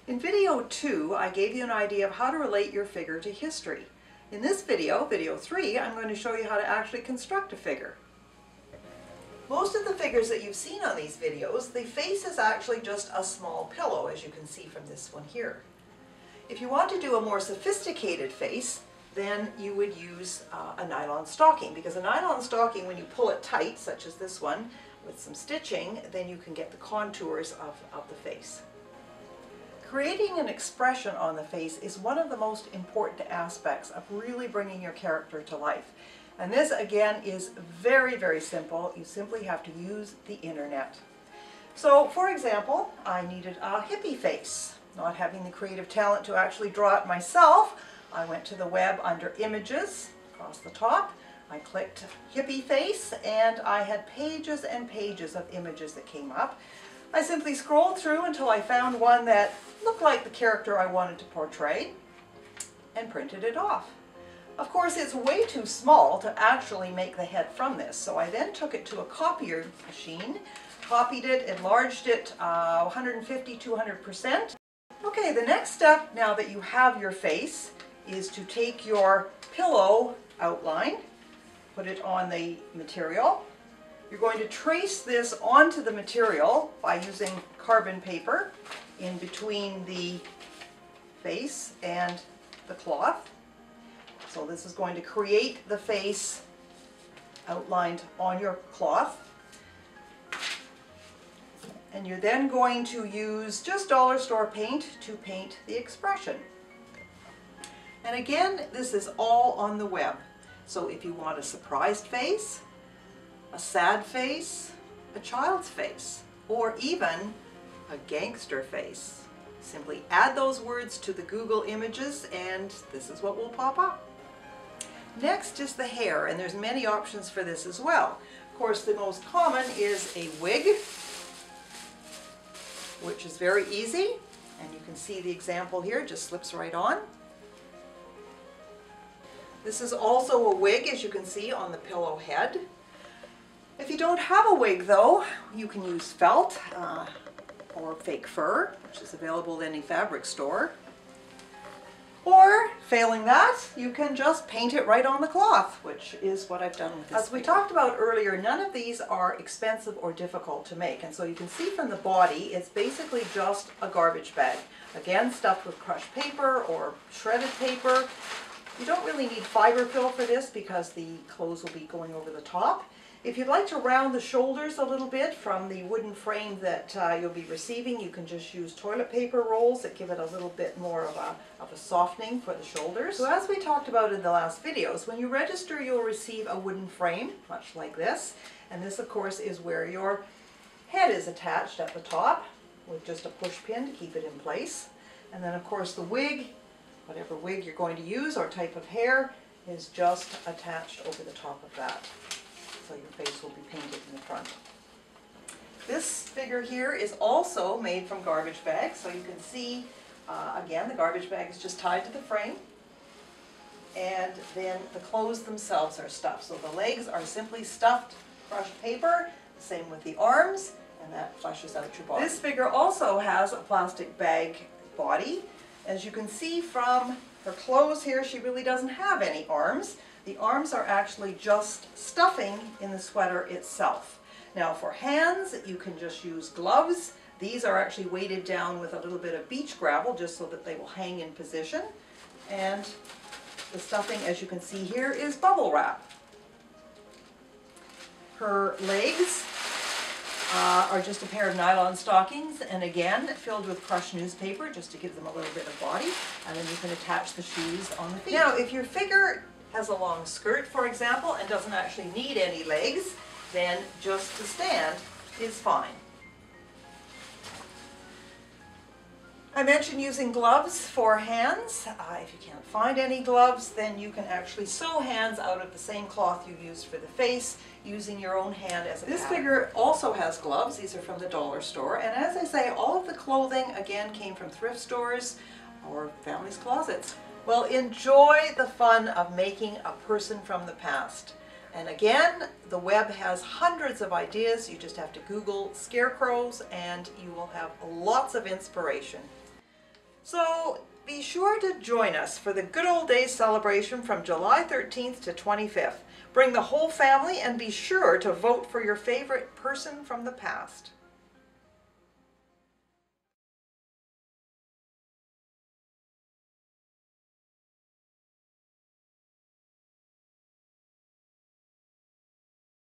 In video 2, I gave you an idea of how to relate your figure to history. In this video, video 3, I'm going to show you how to actually construct a figure. Most of the figures that you've seen on these videos, the face is actually just a small pillow, as you can see from this one here. If you want to do a more sophisticated face, then you would use a nylon stocking, because a nylon stocking, when you pull it tight, such as this one, with some stitching, then you can get the contours of the face. Creating an expression on the face is one of the most important aspects of really bringing your character to life. And this, again, is very, very simple. You simply have to use the internet. So, for example, I needed a hippie face. Not having the creative talent to actually draw it myself, I went to the web under Images, across the top. I clicked hippie face, and I had pages and pages of images that came up. I simply scrolled through until I found one that looked like the character I wanted to portray and printed it off. Of course, it's way too small to actually make the head from this, so I then took it to a copier machine, copied it, enlarged it 150–200%. Okay, the next step, now that you have your face, is to take your pillow outline, put it on the material. You're going to trace this onto the material by using carbon paper in between the face and the cloth. So this is going to create the face outlined on your cloth. And you're then going to use just dollar store paint to paint the expression. And again, this is all on the web. So if you want a surprised face, a sad face, a child's face, or even a gangster face, simply add those words to the Google images and this is what will pop up. Next is the hair, and there's many options for this as well. Of course, the most common is a wig, which is very easy, and you can see the example here, just slips right on. This is also a wig, as you can see, on the pillow head. If you don't have a wig though, you can use felt or fake fur, which is available in any fabric store. Or, failing that, you can just paint it right on the cloth, which is what I've done with this. As we talked about earlier, none of these are expensive or difficult to make, and so you can see from the body, it's basically just a garbage bag. Again, stuffed with crushed paper or shredded paper. You don't really need fiber fill for this because the clothes will be going over the top. If you'd like to round the shoulders a little bit from the wooden frame that you'll be receiving, you can just use toilet paper rolls that give it a little bit more of a softening for the shoulders. So as we talked about in the last videos, when you register you'll receive a wooden frame, much like this. And this of course is where your head is attached at the top with just a push pin to keep it in place. And then of course the wig, whatever wig you're going to use or type of hair, is just attached over the top of that. So your face will be painted in the front. This figure here is also made from garbage bags, so you can see, again, the garbage bag is just tied to the frame, and then the clothes themselves are stuffed. So the legs are simply stuffed crushed paper, the same with the arms, and that flushes out your body. This figure also has a plastic bag body. As you can see from her clothes here, she really doesn't have any arms. The arms are actually just stuffing in the sweater itself. Now for hands, you can just use gloves. These are actually weighted down with a little bit of beach gravel just so that they will hang in position. And the stuffing, as you can see here, is bubble wrap. Her legs are just a pair of nylon stockings, and again filled with crushed newspaper just to give them a little bit of body, and then you can attach the shoes on the feet. Now if your figure has a long skirt, for example, and doesn't actually need any legs, then just the stand is fine. I mentioned using gloves for hands. If you can't find any gloves, then you can actually sew hands out of the same cloth you used for the face, using your own hand as a pattern. This figure also has gloves. These are from the dollar store, and as I say, all of the clothing again came from thrift stores or family's closets. Well, enjoy the fun of making a person from the past. And again, the web has hundreds of ideas. You just have to Google scarecrows and you will have lots of inspiration. So be sure to join us for the Good Old Days celebration from July 13th to 25th. Bring the whole family and be sure to vote for your favorite person from the past.